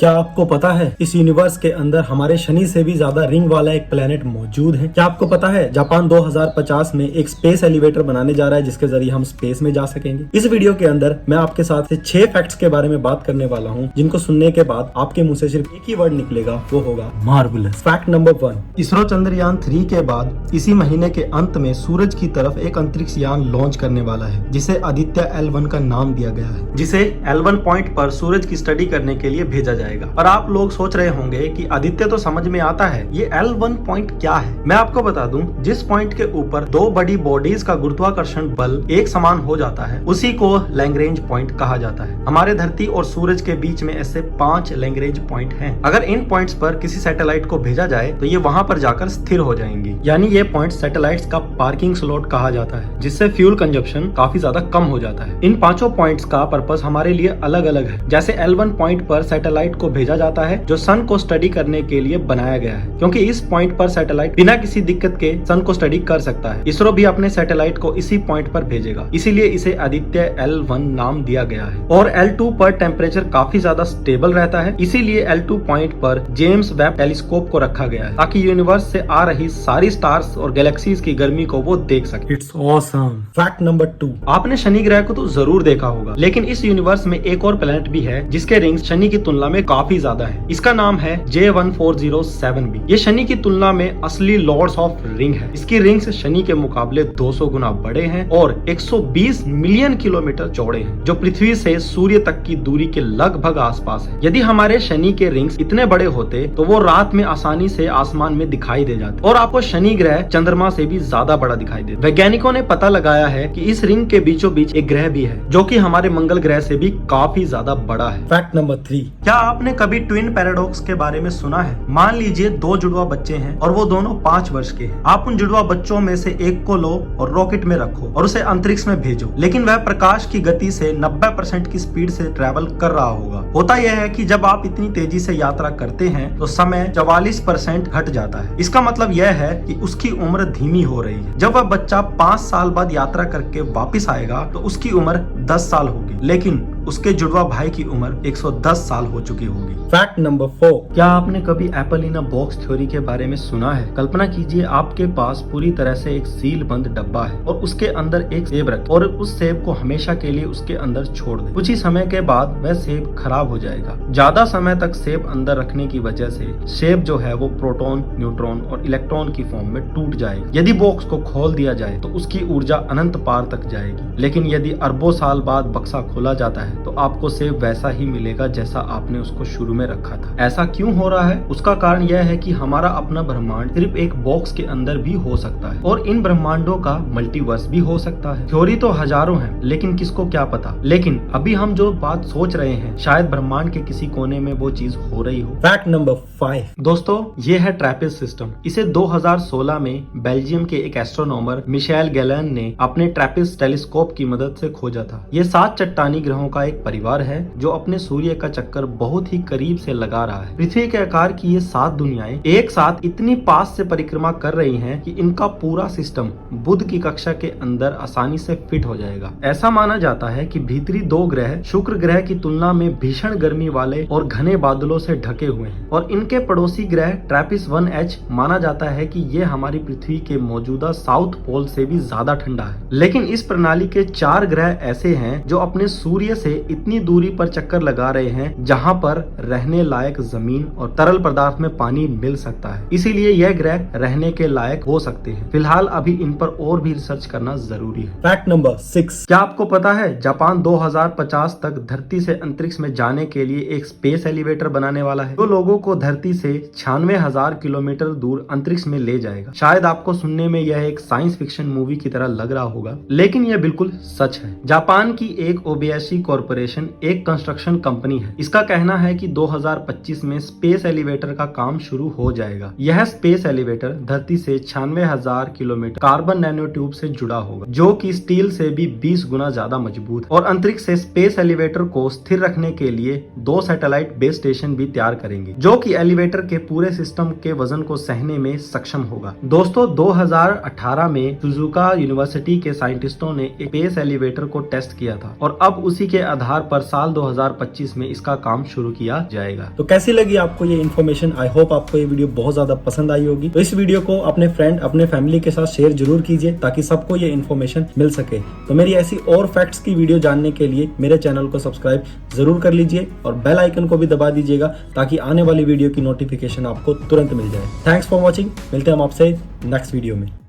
क्या आपको पता है इस यूनिवर्स के अंदर हमारे शनि से भी ज्यादा रिंग वाला एक प्लेनेट मौजूद है। क्या आपको पता है जापान 2050 में एक स्पेस एलिवेटर बनाने जा रहा है जिसके जरिए हम स्पेस में जा सकेंगे। इस वीडियो के अंदर मैं आपके साथ से 6 फैक्ट्स के बारे में बात करने वाला हूँ जिनको सुनने के बाद आपके मुंह से सिर्फ एक ही वर्ड निकलेगा, वो होगा marvellous. Fact number 1, ISRO Chandrayaan 3 के बाद इसी महीने के अंत में सूरज की तरफ एक अंतरिक्ष यान लॉन्च करने वाला है जिसे आदित्य L1 का नाम दिया गया है, जिसे L1 पॉइंट पर सूरज की स्टडी करने के लिए भेजा जाएगा। और आप लोग सोच रहे होंगे कि आदित्य तो समझ में आता है, ये L1 पॉइंट क्या है। मैं आपको बता दूं, जिस पॉइंट के ऊपर दो बड़ी बॉडीज का गुरुत्वाकर्षण बल एक समान हो जाता है उसी को लैग्रेंज पॉइंट कहा जाता है। हमारे धरती और सूरज के बीच में ऐसे 5 लैग्रेंज पॉइंट हैं। अगर इन पॉइंट्स पर किसी सैटेलाइट को भेजा जाए तो ये वहां पर जाकर स्थिर हो जाएंगी, यानी ये पॉइंट सैटेलाइट्स का पार्किंग स्लॉट कहा जाता है, जिससे फ्यूल कंजप्शन काफी ज्यादा कम हो जाता है। इन पांचों पॉइंट्स का पर्पस हमारे लिए अलग अलग है। जैसे L1 पॉइंट पर सैटेलाइट को भेजा जाता है जो सन को स्टडी करने के लिए बनाया गया है, क्योंकि इस पॉइंट पर सैटेलाइट बिना किसी दिक्कत के सन को स्टडी कर सकता है। इसरो भी अपने सैटेलाइट को इसी पॉइंट पर भेजेगा, इसीलिए इसे आदित्य L1 नाम दिया गया है। और L2 पर टेम्परेचर काफी ज्यादा स्टेबल रहता है, इसीलिए L2 पॉइंट पर जेम्स वेब टेलीस्कोप को रखा गया है ताकि यूनिवर्स से आ रही सारी स्टार्स और गैलेक्सीज की गर्मी को वो देख सके। It's awesome. फैक्ट नंबर 2, आपने शनि ग्रह को तो जरूर देखा होगा, लेकिन इस यूनिवर्स में एक और प्लेनेट भी है जिसके रिंग्स शनि की तुलना में काफी ज्यादा है। इसका नाम है J1407b। ये शनि की तुलना में असली लॉर्ड्स ऑफ रिंग है। इसकी रिंग्स शनि के मुकाबले 200 गुना बड़े हैं और 120 मिलियन किलोमीटर चौड़े हैं, जो पृथ्वी से सूर्य तक की दूरी के लगभग आसपास है। यदि हमारे शनि के रिंग्स इतने बड़े होते तो वो रात में आसानी से आसमान में दिखाई दे जाते और आपको शनि ग्रह चंद्रमा से भी ज्यादा बड़ा दिखाई देता। वैज्ञानिकों ने पता लगाया है कि इस रिंग के बीचों बीच एक ग्रह भी है जो कि हमारे मंगल ग्रह से भी काफी ज्यादा बड़ा है। फैक्ट नंबर 3, क्या आपने कभी ट्विन पैराडॉक्स के बारे में सुना है? मान लीजिए 2 जुड़वा बच्चे हैं और वो दोनों 5 वर्ष के हैं। आप उन जुड़वा बच्चों में से एक को लो और रॉकेट में रखो और उसे अंतरिक्ष में भेजो, लेकिन वह प्रकाश की गति से 90% की स्पीड से ट्रैवल कर रहा होगा। होता यह है कि जब आप इतनी तेजी से यात्रा करते हैं तो समय 44% घट जाता है। इसका मतलब यह है कि उसकी उम्र धीमी हो रही है। जब वह बच्चा 5 साल बाद यात्रा करके वापिस आएगा तो उसकी उम्र 10 साल होगी, लेकिन उसके जुड़वा भाई की उम्र 110 साल हो चुकी होगी। फैक्ट नंबर 4, क्या आपने कभी apple in a box theory के बारे में सुना है? कल्पना कीजिए आपके पास पूरी तरह से एक सील बंद डब्बा है और उसके अंदर एक सेब रखें और उस सेब को हमेशा के लिए उसके अंदर छोड़ दें। कुछ ही समय के बाद वह सेब खराब हो जाएगा। ज्यादा समय तक सेब अंदर रखने की वजह से सेब जो है वो प्रोटॉन, न्यूट्रॉन और इलेक्ट्रॉन की फॉर्म में टूट जाएगी। यदि बॉक्स को खोल दिया जाए तो उसकी ऊर्जा अनंत पार तक जाएगी, लेकिन यदि अरबों साल बाद बक्सा खोला जाता है तो आपको सेब वैसा ही मिलेगा जैसा आपने उसको शुरू में रखा था। ऐसा क्यों हो रहा है? उसका कारण यह है कि हमारा अपना ब्रह्मांड सिर्फ एक बॉक्स के अंदर भी हो सकता है और इन ब्रह्मांडों का मल्टीवर्स भी हो सकता है। थ्योरी तो हजारों हैं, लेकिन किसको क्या पता। लेकिन अभी हम जो बात सोच रहे हैं शायद ब्रह्मांड के किसी कोने में वो चीज हो रही हो। फैक्ट नंबर 5, दोस्तों ये है ट्रैपिज सिस्टम। इसे 2016 में बेल्जियम के एक एस्ट्रोनॉमर मिशेल गैलन ने अपने ट्रैपिज टेलीस्कोप की मदद से खोजा था। ये 7 चट्टानी ग्रहों का एक परिवार है जो अपने सूर्य का चक्कर बहुत ही करीब से लगा रहा है। पृथ्वी के आकार की ये 7 दुनियाएं एक साथ इतनी पास से परिक्रमा कर रही हैं कि इनका पूरा सिस्टम बुध की कक्षा के अंदर आसानी से फिट हो जाएगा। ऐसा माना जाता है कि भीतरी 2 ग्रह शुक्र ग्रह की तुलना में भीषण गर्मी वाले और घने बादलों से ढके हुए हैं और इनके पड़ोसी ग्रह ट्रैपिस 1H माना जाता है कि ये हमारी पृथ्वी के मौजूदा साउथ पोल से भी ज्यादा ठंडा है। लेकिन इस प्रणाली के 4 ग्रह ऐसे हैं जो अपने सूर्य से इतनी दूरी पर चक्कर लगा रहे हैं जहां पर रहने लायक जमीन और तरल पदार्थ में पानी मिल सकता है, इसीलिए यह ग्रह रहने के लायक हो सकते हैं। फिलहाल अभी इन पर और भी रिसर्च करना जरूरी है। फैक्ट नंबर 6, क्या आपको पता है जापान 2050 तक धरती से अंतरिक्ष में जाने के लिए एक स्पेस एलिवेटर बनाने वाला है जो लोगों को धरती से 96,000 किलोमीटर दूर अंतरिक्ष में ले जाएगा। शायद आपको सुनने में यह एक साइंस फिक्शन मूवी की तरह लग रहा होगा, लेकिन यह बिल्कुल सच है। जापान की एक ओबेयाशी कॉर्पोरेशन एक कंस्ट्रक्शन कंपनी है। इसका कहना है कि 2025 में स्पेस एलिवेटर का काम शुरू हो जाएगा। यह स्पेस एलिवेटर धरती से 96,000 किलोमीटर कार्बन नैनो ट्यूब से जुड़ा होगा, जो कि स्टील से भी 20 गुना ज्यादा मजबूत है और अंतरिक्ष से स्पेस एलिवेटर को स्थिर रखने के लिए 2 सैटेलाइट बेस स्टेशन भी तैयार करेंगे, जो कि एलिवेटर के पूरे सिस्टम के वजन को सहने में सक्षम होगा। दोस्तों 2018 में सुजुका यूनिवर्सिटी के साइंटिस्टों ने एक स्पेस एलिवेटर को टेस्ट किया था और अब उसी के आधार पर साल 2025 में इसका काम शुरू किया जाएगा। तो कैसी लगी आपको ये इन्फॉर्मेशन? आई होप आपको ये वीडियो बहुत ज्यादा पसंद आई होगी। तो इस वीडियो को अपने फ्रेंड, अपने फैमिली के साथ शेयर जरूर कीजिए ताकि सबको ये इन्फॉर्मेशन मिल सके। तो मेरी ऐसी और फैक्ट्स की वीडियो जानने के लिए मेरे चैनल को सब्सक्राइब जरूर कर लीजिए और बेल आइकन को भी दबा दीजिएगा ताकि आने वाली वीडियो की नोटिफिकेशन आपको तुरंत मिल जाए। Thanks for watching. मिलते हैं हम आपसे नेक्स्ट वीडियो में।